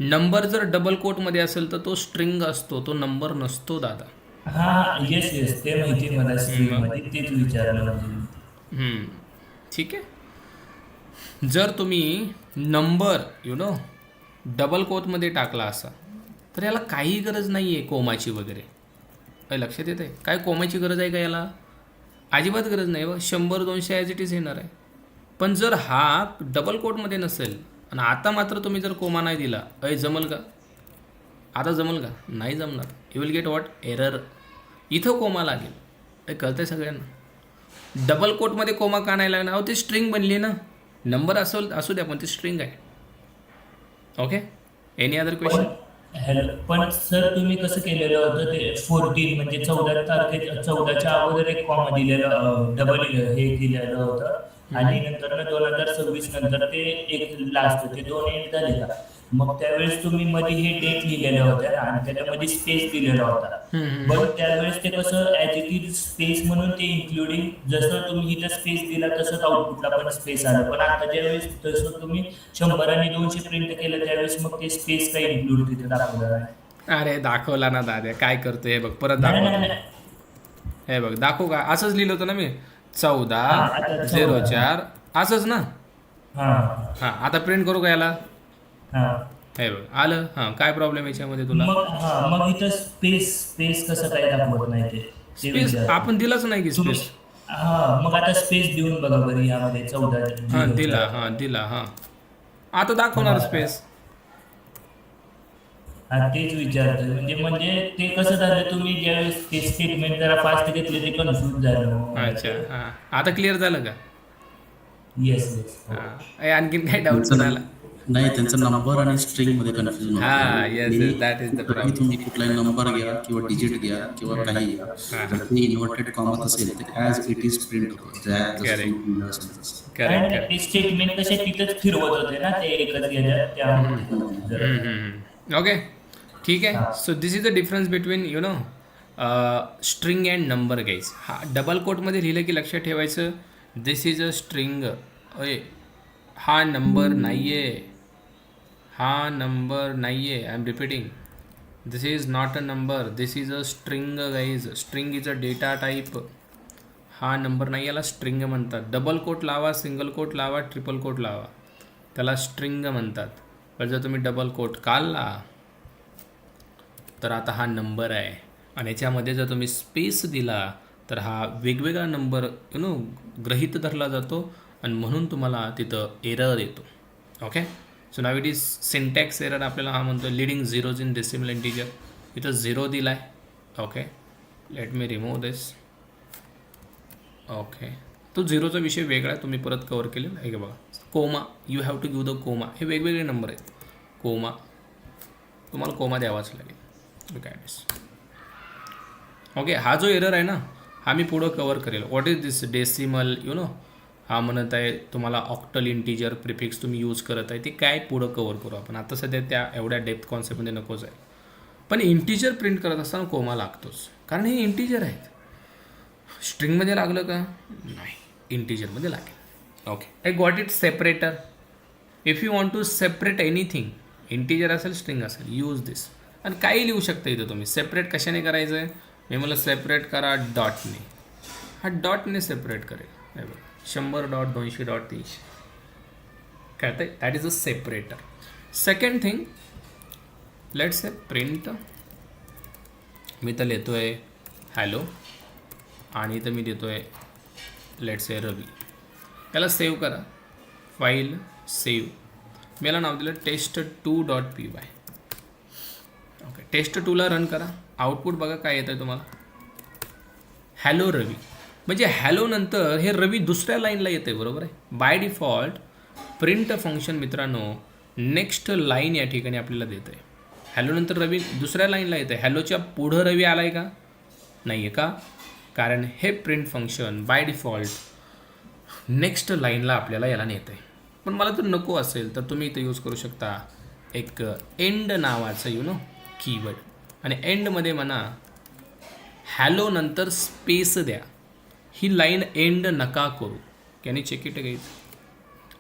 नंबर जर डबल कोट मध्ये असेल तर तो स्ट्रिंग असतो, तो नंबर नसतो दादा. हा, येस ते माहिती मला. स्ट्रिंग मध्ये तेच विचारलं म्हणजे. ठीक आहे. जर तुम्ही नंबर डबल कोटमध्ये टाकला असा तर याला काही गरज नाही आहे कोमाची वगैरे. काय लक्षात येत आहे? काय कोमाची गरज आहे का याला? अजिबात गरज नाही. 100, 200 ॲज इट इज येणार आहे. पण जर हा डबल कोटमध्ये नसेल आणि आता मात्र तुम्ही जर कोमा नाही दिला, जमल का? आता जमल का? नाही जमणार. You will gate what? Error. इथं कोमा लागेल. कळतं आहे सगळ्यांना? डबल कोटमध्ये कोमा का नाही लागणार? ते स्ट्रिंग बनली ना. नंबर असू द्या पण ते स्ट्रिंग आहे. ओके. Any other question? पण सर तुम्ही कसं केलेलं होतं ते 14 म्हणजे 14च्या अगोदर एक कॉमा दिलेलं, डबल हे दिलेलं होतं आणि नंतर 2026 नंतर ते एक लास्ट, ते 2 एंड झाले का? मग त्यावेळेस तुम्ही मध्ये हे डेट लिहिलेलं होतं आणि त्याच्यामध्ये स्पेस दिलेला होता. पण त्यावेळेस ते कसं ॲज इट इज स्पेस म्हणून ते इन्क्लुडिंग, जसं तुम्ही इथं स्पेस दिला तसंच आउटपुटला पण स्पेस आलं. पण आता ज्यावेळेस तसं तुम्ही 100 आणि 200 प्रिंट केलं त्यावेळेस मग ते स्पेस काही इन्क्लूड तिथे दाखवलं नाही. अरे दाखवला ना दाद्या, काय करतो हे बघ, परत नाही, दाखव. नाही, नाही. हे बघ, दाखवू का? असंच लिहिलं होतं ना मी, आता 14/04 असंच ना. हां, आता प्रिंट करू का याला? हां. हे बघ आलं. काय प्रॉब्लेम याच्यामध्ये तुला? मग इथं स्पेस कसं काय दाखवत नाही ते स्पेस विचार. आपण दिलाच नाही की स्पेस. मग आता स्पेस देऊन बघा बरं यामध्ये 14. दिला. आता दाखवणार स्पेस. तेच विचारतोय. म्हणजे ते कसं झालं, तुम्ही ज्यावेळेस ते स्टेटमेंट जरा फास्ट घेतले ते कन्फ्युज झालं. अच्छा. आता क्लिअर झालं का? येस. आणखीन काही डाऊट झाला? नाही, त्यांचा नंबर आणि स्ट्रिंग मध्ये confusion yes, that is the problem. तुम्ही कुठलाही नंबर घ्या किंवा डिजिट घ्या किंवा काही घ्या, जर ते इन्व्हर्टेड कॉमात असेल तर ॲज इट इज प्रिंट होतं. करेक्ट. ते स्टेटमेंट कसे तिथंच फिरवत होते ना ते एकच घ्यायच्या त्यामुळे. ओके. ठीक आहे. So this is the difference between you know string and number guys. हा डबल कोटमध्ये लिहिलं की लक्षात ठेवायचं दिस इज अ स्ट्रिंग. अय हा नंबर नाही आहे, हा नंबर नाही आहे. I am repeating, this is not a number, this is a string guys. String is a data type. हा नंबर नाही, याला स्ट्रिंग म्हणतात. डबल कोट लावा, सिंगल कोट लावा, ट्रिपल कोट लावा, त्याला स्ट्रिंग म्हणतात. पण जर तुम्ही डबल कोट काढला तर आता हा नंबर आहे, आणि याच्यामध्ये जर तुम्ही स्पेस दिला तर हा वेगवेगळा नंबर यु नो गृहीत धरला जातो, आणि म्हणून तुम्हाला तिथं एरर येतो. Okay. So now it is syntax error. आपल्याला हा म्हणतो leading zeros in decimal integer. इथं झिरो दिला आहे. ओके, लेट मी रिमूव्ह दिस. ओके, तो झिरोचा विषय वेगळा आहे, तुम्ही परत कवर केलेला आहे का बघा. Comma, you have to give the comma. हे वेगवेगळे नंबर आहेत. कोमा, तुम्हाला कोमा द्यावाच लागेल. Look at this. ओके, हा जो एरर आहे ना, हा मी पुढं कवर करेल. What is this decimal you know. हा म्हणत आहे तुम्हाला ऑक्टल इंटिजर प्रिफिक्स तुम्ही यूज करत आहे, ते काय पुढं कवर करू आपण. आता सध्या त्या एवढ्या डेप्थ कॉन्सेप्टमध्ये नकोच आहे. पण इंटिजर प्रिंट करत असताना कोमा लागतोच, कारण हे इंटिजर आहेत. स्ट्रिंगमध्ये लागलं का नाही, इंटिजरमध्ये लागेल. Okay, I got it. Separator. If you want to separate anything, integer असेल स्ट्रिंग असेल, यूज दिस. आणि काही लिहू शकता इथं तुम्ही. सेपरेट कशाने करायचं आहे, मी मला सेपरेट करा डॉटने. हा डॉटने सेपरेट करेल. नाही बघा, 100 डॉट, 200 डॉट, 300 कळतंय. That is a separator. Second thing, let's say print. मी तर लिहितो आहे हॅलो, आणि इथं मी देतो आहे लेट्स से रवी. याला सेव्ह करा, फाईल सेव्ह. मी याला नाव दिलं test2.py. ओके, test2ला रन करा. आउटपुट बघा काय येतं आहे तुम्हाला. हॅलो रवी. म्हणजे हॅलो नंतर हे रवी दुसऱ्या लाईनला येते, बरोबर आहे. बाय डिफॉल्ट प्रिंट फंक्शन मित्रांनो नेक्स्ट लाईन या ठिकाणी आपल्याला देतं आहे. हॅलो नंतर रवी दुसऱ्या लाईनला येतं आहे. हॅलोच्या पुढं रवी आला आहे का, नाही आहे का, कारण हे print function by default next लाईनला आपल्याला याला नेतं आहे. पण मला जर नको असेल तर तुम्ही इथं यूज करू शकता एक एंड नावाचं यु नो कीवर्ड. आणि एंडमध्ये म्हणा हॅलो नंतर स्पेस द्या. ही लाईन एंड नका करू. Can you check it again.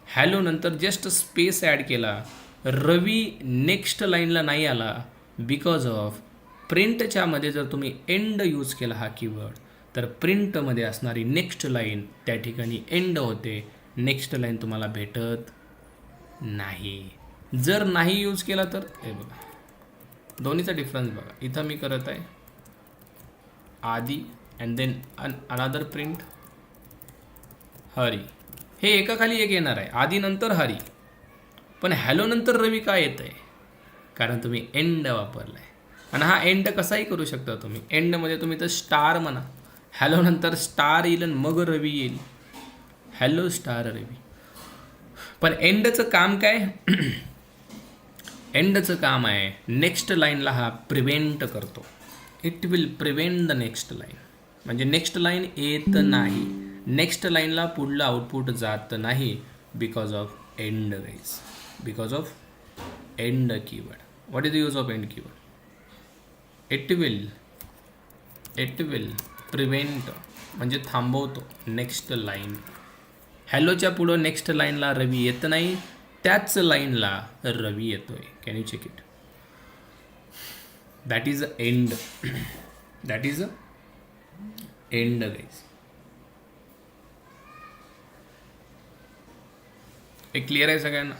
Hello नंतर जस्ट स्पेस ॲड केला, रवी नेक्स्ट लाईनला नाही आला, बिकॉज ऑफ प्रिंटच्या मध्ये जर तुम्ही एंड यूज केला हा कीवर्ड, तर प्रिंटमध्ये असणारी नेक्स्ट लाईन त्या ठिकाणी एंड होते. नेक्स्ट लाईन तुम्हाला भेटत नाही. जर नाही यूज केला तर हे बघा, दोन्हीचा डिफरन्स बघा. इथं मी करत आहे आधी and then another print Hari. हे एकाखाली एक येणार आहे, आधी नंतर हरी. पण हॅलो नंतर रवी काय येतं आहे, कारण तुम्ही एंड वापरला आहे. आणि हा एंड कसाही करू शकता तुम्ही. एंडमध्ये तुम्ही तर स्टार म्हणा, हॅलो नंतर स्टार येईल आणि मग रवी येईल. हॅलो स्टार रवी. पण एंडचं काम काय, एंडचं काम आहे नेक्स्ट लाईनला हा प्रिव्हेंट करतो. It will prevent the next line. म्हणजे नेक्स्ट लाईन येत नाही, नेक्स्ट लाईनला पुढलं आउटपुट जात नाही, because of end guys, because of end keyword. What is the use of end keyword. It will prevent म्हणजे थांबवतो नेक्स्ट लाईन. हॅलोच्या पुढं नेक्स्ट लाईनला रवी येत नाही, त्याच लाईनला रवी येतोय. Can you check it. That is a end. That is a end guys. एक क्लिअर आहे सगळ्यांना.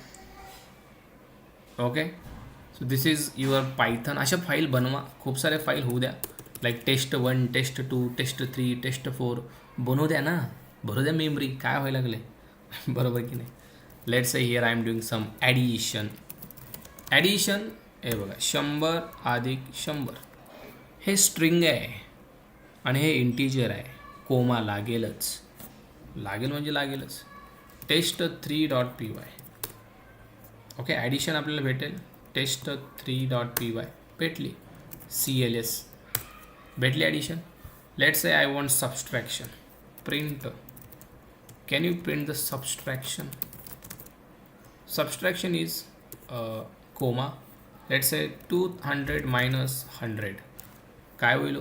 Okay, so this is your Python. अशा फाईल बनवा, खूप साऱ्या फाईल होऊ द्या. Like test1, test2, test3, test4 बनवू द्या ना, भरू द्या मेमरी. काय व्हायला लागले बरोबर की नाही. Let's say here I am doing some addition. Addition हे बघा 100 अधिक 100. हे स्ट्रिंग आहे आणि हे इंटिजर आहे. कोमा लागेलच, लागेल म्हणजे लागेलच. test3.py. ओके, ॲडिशन आपल्याला भेटेल. test3.py भेटली. CLS भेटली addition. Let's say I want subtraction. Print. Can you print the subtraction. Subtraction is comma. Let's say 200 minus 100 काय होईल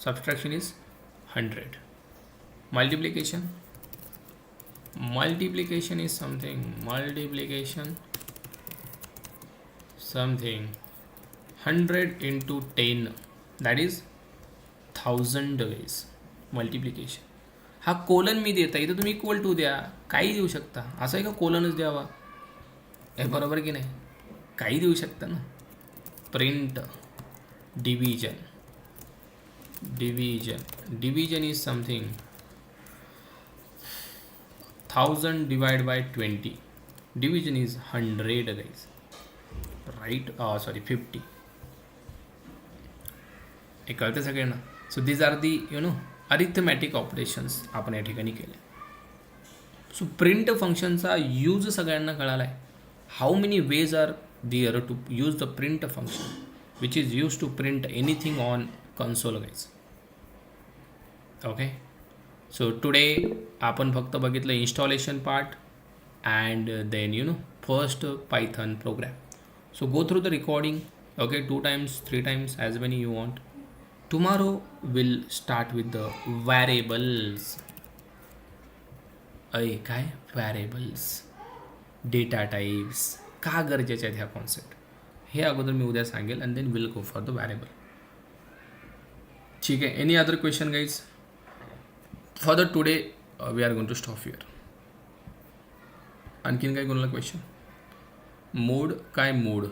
subtraction is 100 multiplication is something 100 into 10 that is 1000 ways multiplication. हा colon मी देता इथं तुम्ही equal to द्या काही देऊ शकता असं आहे का कोलनच द्यावा हे बरोबर की नाही काही देऊ शकता ना. Print division is something 1000 divided by 20 division is 100 guys right 50 हे कळते सगळ्यांना. So these are the arithmetic operations आपण या ठिकाणी केले. सो प्रिंट फंक्शनचा यूज सगळ्यांना कळाला आहे. How many ways are there to use the print function which is use to print anything on console guys. Okay so today आपण फक्त बघितलं installation part and then first Python program. So go through the recording okay 2 times 3 times as many you want. Tomorrow we'll start with the variables. काय variables data types का गरजेचे आहेत ह्या concept हे अगोदर मी उद्या सांगेल and then will go for the variable. ठीक आहे. Any other question guys for the today we are going to stop here. आणखीन काय कोणाला क्वेश्चन. मोड काय मोड